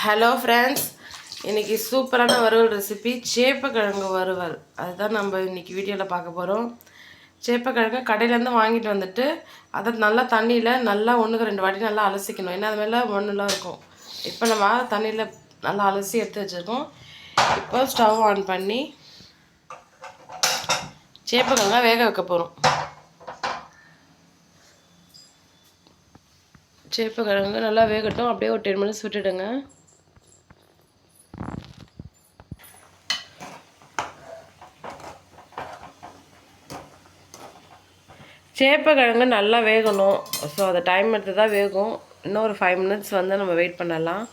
Hello friends, இன்றைக்கி சூப்பரான வறுவல் ரெசிபி சேப்பக்கிழங்கு வறுவல். அதுதான் நம்ம இன்றைக்கி வீடியோவில் பார்க்க போகிறோம். சேப்பக்கிழங்கு கடையிலேருந்து வாங்கிட்டு வந்துட்டு அதை நல்லா தண்ணியில் நல்லா 1-2 வாட்டி நல்லா அலசிக்கணும். ஏன்னா அது மேலே மண்ணுலாம் இருக்கும். இப்போ நம்ம தண்ணியில் நல்லா அலசி எடுத்து வச்சுருக்கோம். இப்போ ஸ்டவ் ஆன் பண்ணி சேப்பக்கிழங்கை வேக வைக்க போகிறோம். சேப்பக்கிழங்கு நல்லா வேகட்டும். அப்படியே ஒரு 10 மினிட்ஸ் விட்டுடுங்க. சேப்பக்கிழங்கு நல்லா வேகணும். ஸோ அதை டைம் எடுத்து தான் வேகும். இன்னும் ஒரு 5 மினிட்ஸ் நம்ம வெயிட் பண்ணலாம்.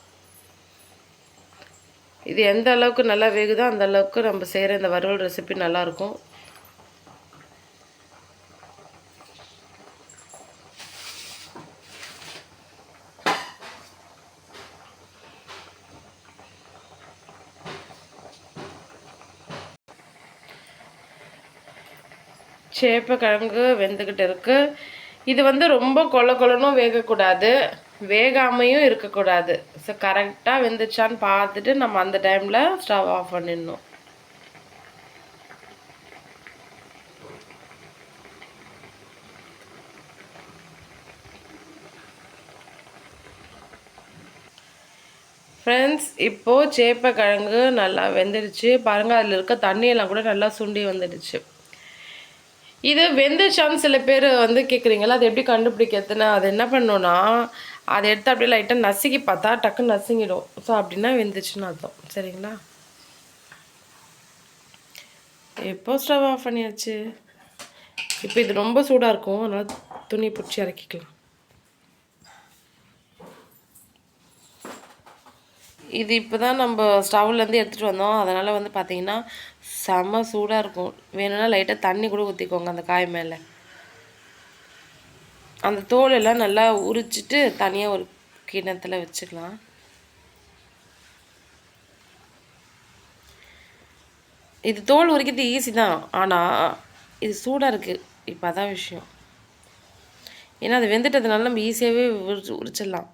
இது எந்த அளவுக்கு நல்லா வேகுதோ அந்த அளவுக்கு நம்ம செய்கிற இந்த வறுவல் ரெசிபி நல்லாயிருக்கும். சேப்பக்கிழங்கு வெந்துக்கிட்டு இருக்குது. இது ரொம்ப கொலன்னு வேகக்கூடாது, வேகாமையும் இருக்கக்கூடாது. ஸோ கரெக்டாக வெந்துச்சான்னு பார்த்துட்டு நம்ம அந்த டைமில் ஸ்டவ் ஆஃப் பண்ணிடணும். ஃப்ரெண்ட்ஸ், இப்போது சேப்பக்கிழங்கு நல்லா வெந்துடுச்சு பாருங்கள். அதில் இருக்க தண்ணியெல்லாம் கூட நல்லா சுண்டி வந்துடுச்சு. இது வெந்துச்சான்னு சில பேர் கேட்குறீங்களா, அது எப்படி கண்டுபிடிக்கிறதுன்னு. அது என்ன பண்ணணுன்னா, அதை எடுத்து அப்படியே லைட்டாக நசுக்கி பார்த்தா டக்குன்னு நசுங்கிடும். ஸோ அப்படின்னா வெந்துச்சுன்னு அர்த்தம். சரிங்களா? எப்போ ஸ்டவ் ஆஃப் பண்ணியாச்சு. இப்போ இது ரொம்ப சூடாக இருக்கும், அதனால் துணி பிடிச்சி இறக்கிக்கலாம். இது இப்போ தான் நம்ம ஸ்டவ்லேருந்து எடுத்துகிட்டு வந்தோம். அதனால் பார்த்திங்கன்னா செம்ம சூடாக இருக்கும். வேணும்னா லைட்டாக தண்ணி கூட ஊற்றிக்கோங்க அந்த காய் மேலே. அந்த தோலெல்லாம் நல்லா உரிச்சிட்டு தனியாக ஒரு கிண்ணத்தில் வச்சுக்கலாம். இது தோல் உரிக்கிறது ஈஸி தான், ஆனால் இது சூடாக இருக்குது. இப்போ அதான் விஷயம். ஏன்னா அது வெந்துட்டதுனால நம்ம ஈஸியாகவே உரிச்சிடலாம்.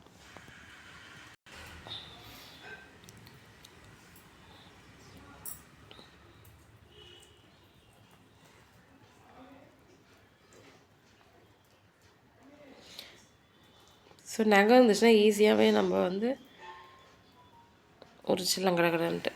ஸோ நகம் இருந்துச்சுன்னா ஈஸியாகவே நம்ம உரிச்சிடலாம் கடகடன்ட்டு.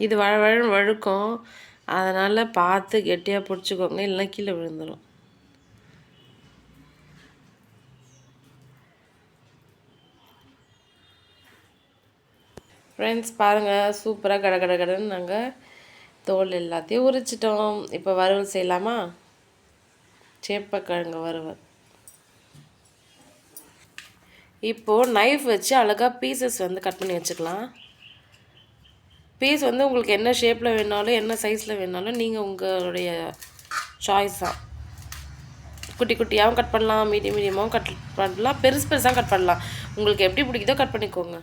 இது வழுக்கும், அதனால் பார்த்து கெட்டியாக பிடிச்சிக்கோங்க, இல்லைன்னா கீழே விழுந்துடும். ஃப்ரெண்ட்ஸ் பாருங்கள், சூப்பராக கடன்னு நாங்கள் தோல் எல்லாத்தையும் உரிச்சிட்டோம். இப்போ வறுவல் செய்யலாமா? சேப்பக்கிழங்கு வறுவல். இப்போது நைஃப் வச்சு அழகாக பீசஸ் கட் பண்ணி வச்சுக்கலாம். பீஸ் உங்களுக்கு என்ன ஷேப்பில் வேணாலும் என்ன சைஸில் வேணாலும் நீங்கள் உங்களுடைய சாய்ஸ் தான். குட்டி குட்டியாகவும் கட் பண்ணலாம், மீடியமாகவும் கட் பண்ணலாம், பெருசாக கட் பண்ணலாம். உங்களுக்கு எப்படி பிடிக்குதோ கட் பண்ணிக்கோங்க.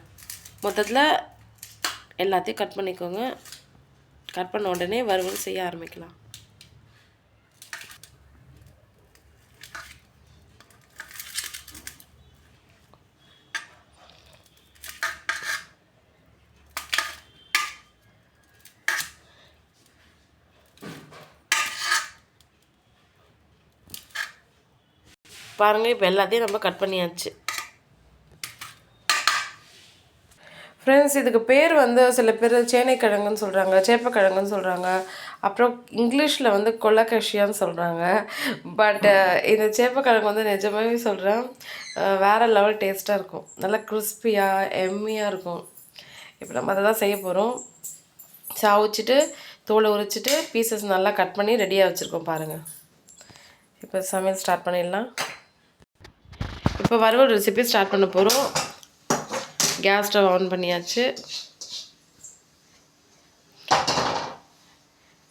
மொத்தத்தில் எல்லாத்தையும் கட் பண்ணிக்கோங்க. கட் பண்ண உடனே வறுவல் செய்ய ஆரம்பிக்கலாம். பாருங்கள், இப்போ எல்லாத்தையும் நம்ம கட் பண்ணியாச்சு. ஃப்ரெண்ட்ஸ், இதுக்கு பேர் சில பேர் சேனைக்கிழங்குன்னு சொல்கிறாங்க, சேப்பக்கிழங்குன்னு சொல்கிறாங்க. அப்புறம் இங்கிலீஷில் கொலக்கஷியான்னு சொல்கிறாங்க. பட் இந்த சேப்பக்கிழங்கு நிஜமாகவே சொல்கிறேன், வேறு லெவல் டேஸ்ட்டாக இருக்கும். நல்லா கிறிஸ்பியாக எம்மியாக இருக்கும். இப்போ நம்ம அதை தான் செய்ய போகிறோம். சாவிச்சிட்டு தோலை உரிச்சிட்டு பீசஸ் நல்லா கட் பண்ணி ரெடியாக வச்சுருக்கோம் பாருங்கள். இப்போ சமையல் ஸ்டார்ட் பண்ணிடலாம். இப்போ வறுவல் ரெசிபி ஸ்டார்ட் பண்ண போகிறோம். கேஸ் ஸ்டவ் ஆன் பண்ணியாச்சு.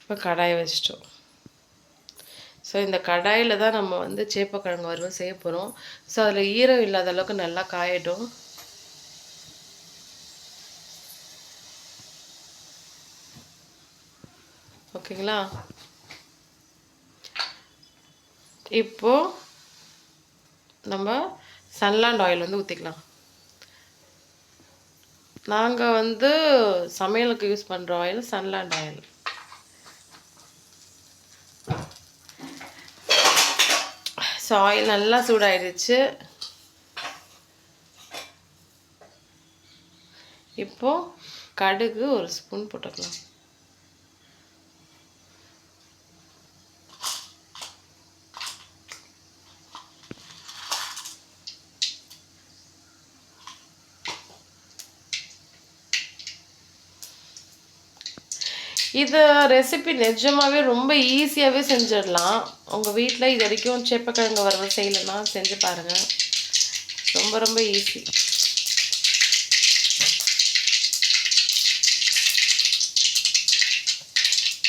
இப்போ கடாயை வச்சிட்டோம். ஸோ இந்த கடாயில் தான் நம்ம வந்து சேப்பக்கிழங்கு வறுவல் செய்ய போகிறோம். ஸோ அதில் ஈரம் இல்லாத அளவுக்கு நல்லா காயட்டும். ஓகேங்களா? இப்போது நம்ம சன்லாண்ட் ஆயில் வந்து ஊற்றிக்கலாம். நாங்கள் வந்து சமையலுக்கு யூஸ் பண்ணுற oil Sunland oil. So oil நல்லா சூடாயிடுச்சு. இப்போது கடுகு ஒரு ஸ்பூன் போட்டுக்கலாம். இது ரெசிபி நிஜமாகவே ரொம்ப ஈஸியாகவே செஞ்சிடலாம். உங்கள் வீட்டில் இது வரைக்கும் சேப்பக்கிழங்கு வறுவல் செய்யலைன்னா செஞ்சு பாருங்கள். ரொம்ப ரொம்ப ஈஸி.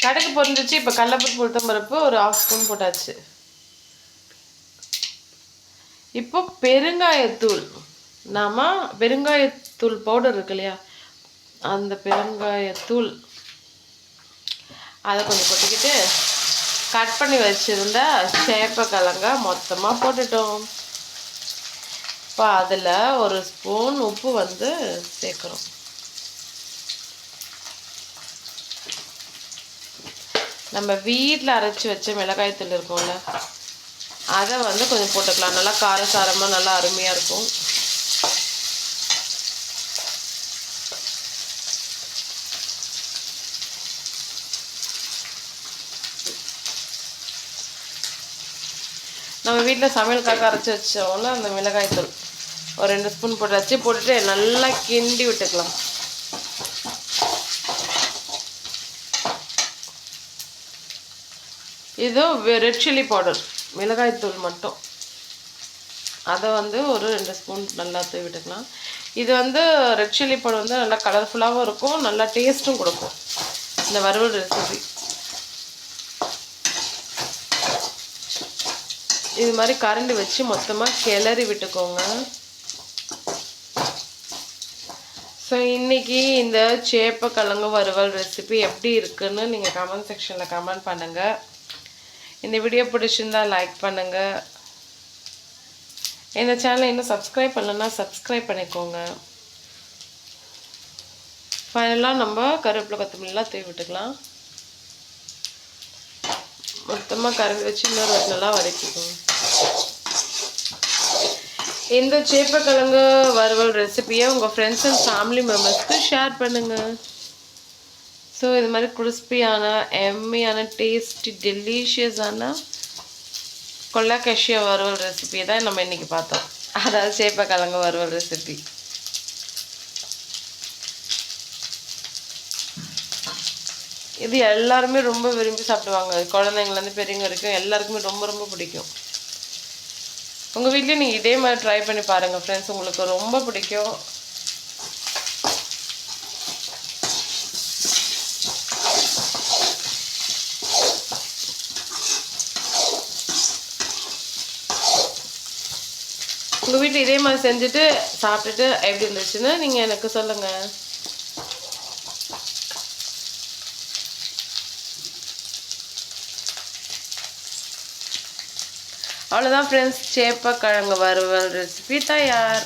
கடுகு பொரிஞ்சிச்சு. இப்போ கடலைப்பருப்பு உளுத்தம்பருப்பு ஒரு 1/2 ஸ்பூன் போட்டாச்சு. இப்போ பெருங்காயத்தூள். நாம் பெருங்காயத்தூள் பவுடர் இருக்கு இல்லையா, அந்த பெருங்காயத்தூள் அதை கொஞ்சம் கொட்டிக்கிட்டு கட் பண்ணி வச்சுருந்த சேப்பக்கிழங்க மொத்தமாக போட்டுட்டோம். இப்போ அதில் ஒரு ஸ்பூன் உப்பு வந்து சேர்க்குறோம். நம்ம வீட்டில் அரைச்சி வச்ச மிளகாய்த்தூள் இருக்கும்ல, அதை வந்து கொஞ்சம் போட்டுக்கலாம். நல்லா காரசாரமாக நல்லா அருமையாக இருக்கும். நம்ம வீட்டில் சமையலுக்காக அரைச்சி வச்சோம்ல அந்த மிளகாய்த்தூள் ஒரு 2 ஸ்பூன் போட்டுட்டு நல்லா கிண்டி விட்டுக்கலாம். இது ரெட் சில்லி பவுடர், மிளகாய்த்தூள் மட்டும், அதை வந்து ஒரு 2 ஸ்பூன் நல்லா தூவி விட்டுக்கலாம். இது வந்து ரெட் சில்லி பவுடர் வந்து நல்லா கலர்ஃபுல்லாகவும் இருக்கும், நல்லா டேஸ்ட்டும் கொடுக்கும் இந்த வறுவல் ரெசிபி. இது மாதிரி கரண்டி வச்சு மொத்தமாக கிளறி விட்டுக்கோங்க. ஸோ இன்றைக்கி இந்த சேப்பக்கிழங்கு வறுவல் ரெசிபி எப்படி இருக்குன்னு நீங்கள் கமெண்ட் செக்ஷனில் கமெண்ட் பண்ணுங்கள். இந்த வீடியோ பிடிச்சிருந்தா லைக் பண்ணுங்கள். இந்த சேனலை இன்னும் சப்ஸ்கிரைப் பண்ணலன்னா சப்ஸ்கிரைப் பண்ணிக்கோங்க. ஃபைனலாக நம்ம கருவேப்பிலை கொத்தமல்லிலாம் தூவி விட்டுக்கலாம். மொத்தமாக கரண்டி வச்சு இன்னொரு நல்லா வதக்கிக்கோங்க. இந்த சேப்பக்கிழங்கு வறுவல் ரெசிபியை உங்கள் ஃப்ரெண்ட்ஸ் அண்ட் ஃபேமிலி மெம்பர்ஸ்க்கு ஷேர் பண்ணுங்கள். ஸோ இது மாதிரி கிறிஸ்பியான எம்மியான டேஸ்டி டெலிஷியஸான கொல்லாக்கஷியா வறுவல் ரெசிபி தான் நம்ம இன்றைக்கி பார்த்தோம். அதாவது சேப்பக்கிழங்கு வறுவல் ரெசிபி. இது எல்லாருமே ரொம்ப விரும்பி சாப்பிடுவாங்க. குழந்தைங்கலேருந்து பெரியவங்க வரைக்கும் எல்லாருக்குமே ரொம்ப ரொம்ப பிடிக்கும். உங்கள் வீட்லேயும் நீங்கள் இதே மாதிரி ட்ரை பண்ணி பாருங்கள் ஃப்ரெண்ட்ஸ், உங்களுக்கு ரொம்ப பிடிக்கும். உங்கள் வீட்டில் இதே மாதிரி செஞ்சுட்டு சாப்பிட்டுட்டு எப்படி இருந்துச்சுன்னு நீங்கள் எனக்கு சொல்லுங்கள். அவ்வளோதான் ஃப்ரெண்ட்ஸ், சேப்பக்கிழங்கு வறுவல் ரெசிபி தயார்.